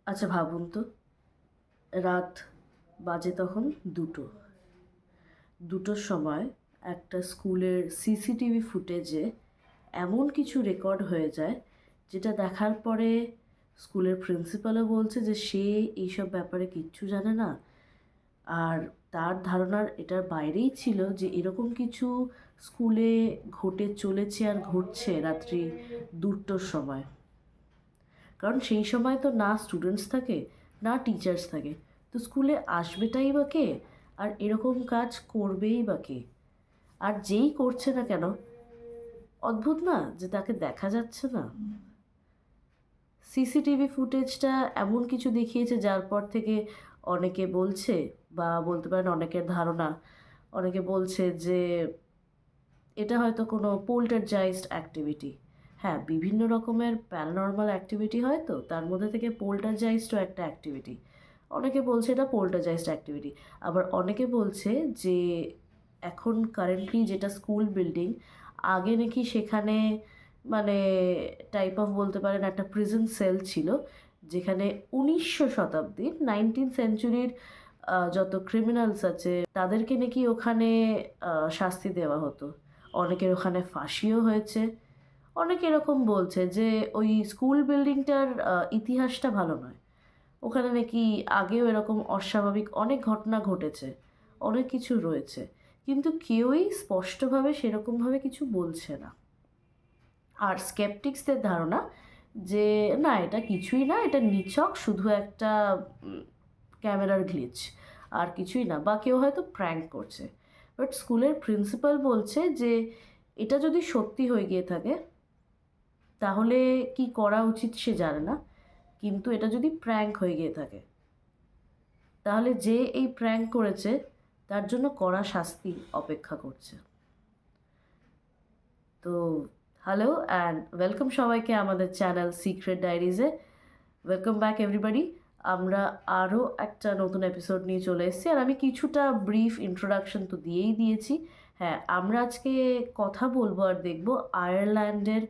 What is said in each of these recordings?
আচ্ছা ভাবুন তো, রাত বাজে তখন 2টোর সময় একটা স্কুলের সিসিটিভি ফুটেজে এমন কিছু রেকর্ড হয়ে যায় যেটা দেখার পরে স্কুলের প্রিন্সিপালও বলছে যে সে এইসব ব্যাপারে কিচ্ছু জানে না। আর তার ধারণার এটার বাইরেই ছিল যে এরকম কিছু স্কুলে ঘটে চলেছে আর ঘটছে রাত্রি 2টোর সময়। কারণ সেই সময় তো না স্টুডেন্টস থাকে, না টিচার্স থাকে। তো স্কুলে আসবেটাই বা কে? আর এরকম কাজ করবেই বা কে? আর যেই করছে না কেন, অদ্ভুত না যে তাকে দেখা যাচ্ছে না? সিসিটিভি ফুটেজটা এমন কিছু দেখিয়েছে যার পর থেকে অনেকে বলছে, বা বলতে পারেন অনেকের ধারণা, অনেকে বলছে যে এটা হয়তো কোনো পোল্টারজাইজড অ্যাক্টিভিটি। হ্যাঁ, বিভিন্ন রকমের প্যারানরমাল অ্যাক্টিভিটি হয়, তো তার মধ্যে থেকে পোল্টারজাইজডও একটা অ্যাক্টিভিটি। অনেকে বলছে এটা পোল্টারজাইজড অ্যাক্টিভিটি। আবার অনেকে বলছে যে এখন কারেন্টলি যেটা স্কুল বিল্ডিং, আগে নাকি সেখানে মানে টাইপ অফ বলতে পারেন একটা প্রিজন সেল ছিল, যেখানে 19শতাব্দীর 19th সেঞ্চুরির যত ক্রিমিনালস আছে তাদেরকে নাকি ওখানে শাস্তি দেওয়া হতো। অনেকের ওখানে ফাঁসিও হয়েছে। অনেকে এরকম বলছে যে ওই স্কুল বিল্ডিংটার ইতিহাসটা ভালো নয়। ওখানে নাকি আগেও এরকম অস্বাভাবিক অনেক ঘটনা ঘটেছে, অনেক কিছু রয়েছে। কিন্তু কেউই স্পষ্টভাবে সেরকমভাবে কিছু বলছে না। আর স্কেপটিক্সদের ধারণা যে না, এটা কিছুই না, এটা নিছক শুধু একটা ক্যামেরার গ্লিচ, আর কিছুই না, বা কেউ হয়তো প্র্যাঙ্ক করছে। বাট স্কুলের প্রিন্সিপাল বলছে যে এটা যদি সত্যি হয়ে গিয়ে থাকে তাহলে কি করা উচিত সে জানে না, কিন্তু এটা যদি প্র্যাঙ্ক হয়ে গিয়ে থাকে তাহলে যে এই প্র্যাঙ্ক করেছে তার জন্য কড়া শাস্তি অপেক্ষা করছে। তো হ্যালো অ্যান্ড ওয়েলকাম সবাইকে আমাদের চ্যানেল সিক্রেট ডায়েরিজে। Welcome back everybody. আমরা আরও একটা নতুন এপিসোড নিয়ে চলে এসেছি, আর আমি কিছুটা ব্রিফ ইন্ট্রোডাকশন তো দিয়েই দিয়েছি। হ্যাঁ, আমরা আজকে কথা বলবো আর দেখব আয়ারল্যান্ডের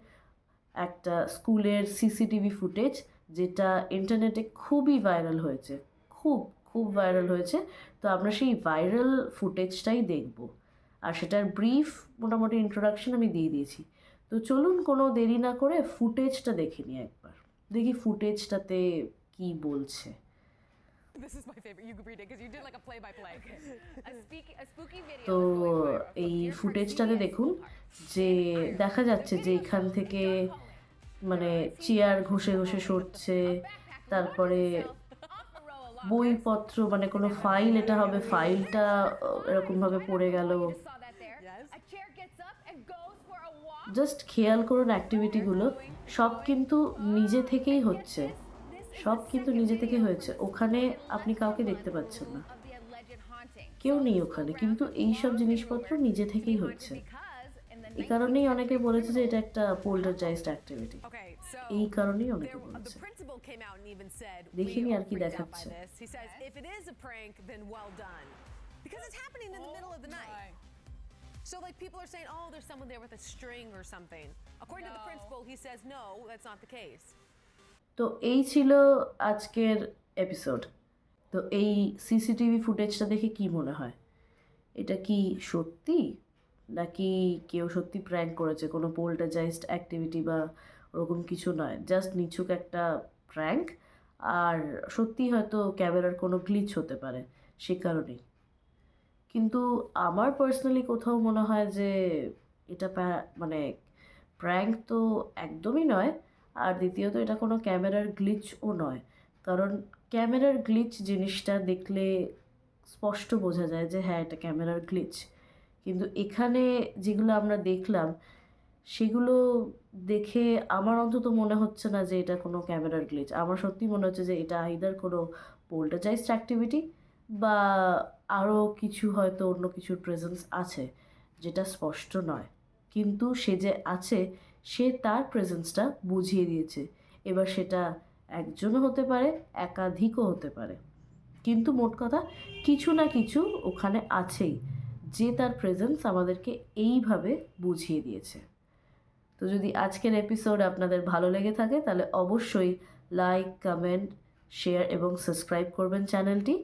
একটা স্কুলের সিসিটিভি ফুটেজ, যেটা ইন্টারনেটে খুবই ভাইরাল হয়েছে, খুব খুব ভাইরাল হয়েছে। তো আমরা সেই ভাইরাল ফুটেজটাই দেখব, আর সেটার ব্রিফ মোটামুটি ইন্ট্রোডাকশন আমি দিয়ে দিয়েছি। তো চলুন কোনো দেরি না করে ফুটেজটা দেখে নিই একবার, দেখি ফুটেজটাতে কি বলছে। This is my favorite. You can read it because you did like a play-by-play. Okay. A spooky video তো is going viral from এই earplugs, ফুটেজটাতে CVS দেখুন School Parks, যে and Ireland. দেখা The যাচ্ছে যে video এখান shows a থেকে dark hallway. মানে There are চেয়ার CVS ঘষে in the ঘষে hallway. সরছে, A backpack তারপরে launches itself off a row of lockers. বইপত্র মানে কোনো ফাইল, এটা হবে ফাইলটা এরকমভাবে পড়ে গেল। You just saw that there. Yes. A chair gets up and goes for a walk. Just খেয়াল করুন অ্যাক্টিভিটিগুলো, সব কিন্তু নিজে থেকেই হচ্ছে, সব কিন্তু নিজে থেকে হয়েছে। ওখানে আপনি কাউকে দেখতে পাচ্ছেন না, Of the alleged haunting. কেউ নেই ওখানে, কিন্তু এই সব জিনিসপত্র নিজে থেকেই হচ্ছে। Because in the এই কারণেই 19th অনেকে century, বলেছে যে এটা criminals একটা পোল্টারজাইজড অ্যাক্টিভিটি। Okay, so এই কারণেই অনেকে the বলেছে। principal came out and even said, দেখিনি "We আর are কি freaked out by দেখাচ্ছে। this." He says, "If it is a prank, then well done." Because it's happening in the middle of the night. So like people are saying, "Oh, there's someone there with a string or something." According to the principal, he says, "No, that's not the case." তো এই ছিল আজকের episode. তো এই CCTV ফুটেজটা দেখে কি মনে হয়? এটা কি সত্যি, নাকি কেউ সত্যি প্র্যাঙ্ক করেছে? কোনো পোল্টারজাইজড অ্যাক্টিভিটি বা ওরকম কিছু নয়, জাস্ট নিছক একটা প্র্যাঙ্ক। আর সত্যি হয়তো ক্যামেরার কোনো গ্লিচ হতে পারে সে কারণেই। কিন্তু আমার পার্সোনালি কোথাও মনে হয় যে এটা মানে প্র্যাঙ্ক তো একদমই নয়। আর দ্বিতীয়ত এটা কোনো ক্যামেরার গ্লিচও নয়, কারণ ক্যামেরার গ্লিচ জিনিসটা দেখলে স্পষ্ট বোঝা যায় যে হ্যাঁ, এটা ক্যামেরার গ্লিচ। কিন্তু এখানে যেগুলো আমরা দেখলাম সেগুলো দেখে আমার অন্তত মনে হচ্ছে না যে এটা কোনো ক্যামেরার গ্লিচ। আমার সত্যি মনে হচ্ছে যে এটা আইদার কোনো পোল্টারজাইজড অ্যাক্টিভিটি, বা আরও কিছু হয়তো অন্য কিছুর প্রেজেন্স আছে যেটা স্পষ্ট নয়। কিন্তু সে যে আছে, সে তার প্রেজেন্সটা বুঝিয়ে দিয়েছে। এবার সেটা একজনও হতে পারে, একাধিকও হতে পারে, কিন্তু মোট কথা কিছু না কিছু ওখানে আছেই, যে তার প্রেজেন্স আমাদেরকে এইভাবে বুঝিয়ে দিয়েছে। তো যদি আজকের এপিসোড আপনাদের ভালো লেগে থাকে তাহলে অবশ্যই লাইক, কমেন্ট, শেয়ার এবং সাবস্ক্রাইব করবেন চ্যানেলটি।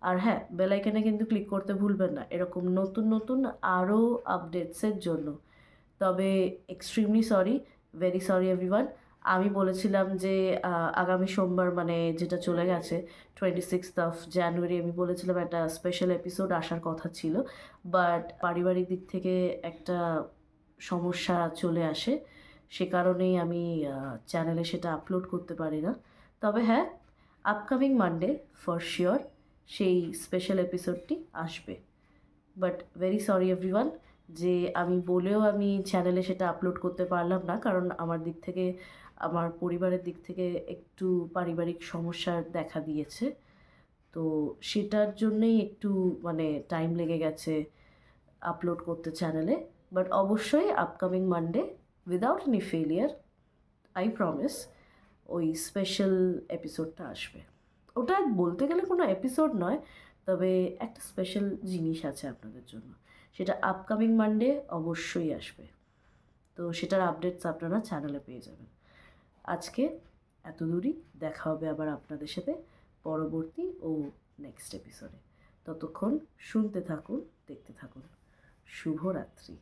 আর হ্যাঁ, বেল আইকনে কিন্তু ক্লিক করতে ভুলবেন না এরকম নতুন নতুন আরও আপডেটসের জন্য। তবে extremely sorry, very sorry everyone. আমি বলেছিলাম যে আগামী সোমবার মানে যেটা চলে গেছে 26 জানুয়ারি, আমি বলেছিলাম একটা স্পেশাল এপিসোড আসার কথা ছিল, বাট পারিবারিক দিক থেকে একটা সমস্যা চলে আসে, সে কারণেই আমি চ্যানেলে সেটা আপলোড করতে পারি না। তবে হ্যাঁ, আপকামিং মানডে ফর শিওর সেই স্পেশাল এপিসোডটি আসবে। বাট ভেরি সরি এভরিওয়ান যে আমি বলেও আমি চ্যানেলে সেটা আপলোড করতে পারলাম না, কারণ আমার দিক থেকে, আমার পরিবারের দিক থেকে একটু পারিবারিক সমস্যা দেখা দিয়েছে। তো সেটার জন্যেই একটু মানে টাইম লেগে গেছে আপলোড করতে চ্যানেলে। বাট অবশ্যই upcoming Monday without any failure, I promise, ওই স্পেশাল এপিসোডটা আসবে। ওটা বলতে গেলে কোনো এপিসোড নয়, তবে একটা স্পেশাল জিনিস আছে আপনাদের জন্য, সেটা আপকামিং মানডে অবশ্যই আসবে। তো সেটার আপডেটস আপনারা চ্যানেলে পেয়ে যাবেন। আজকে এত দূরই, দেখা হবে আবার আপনাদের সাথে পরবর্তী ও নেক্সট এপিসোডে। ততক্ষণ শুনতে থাকুন, দেখতে থাকুন। শুভরাত্রি।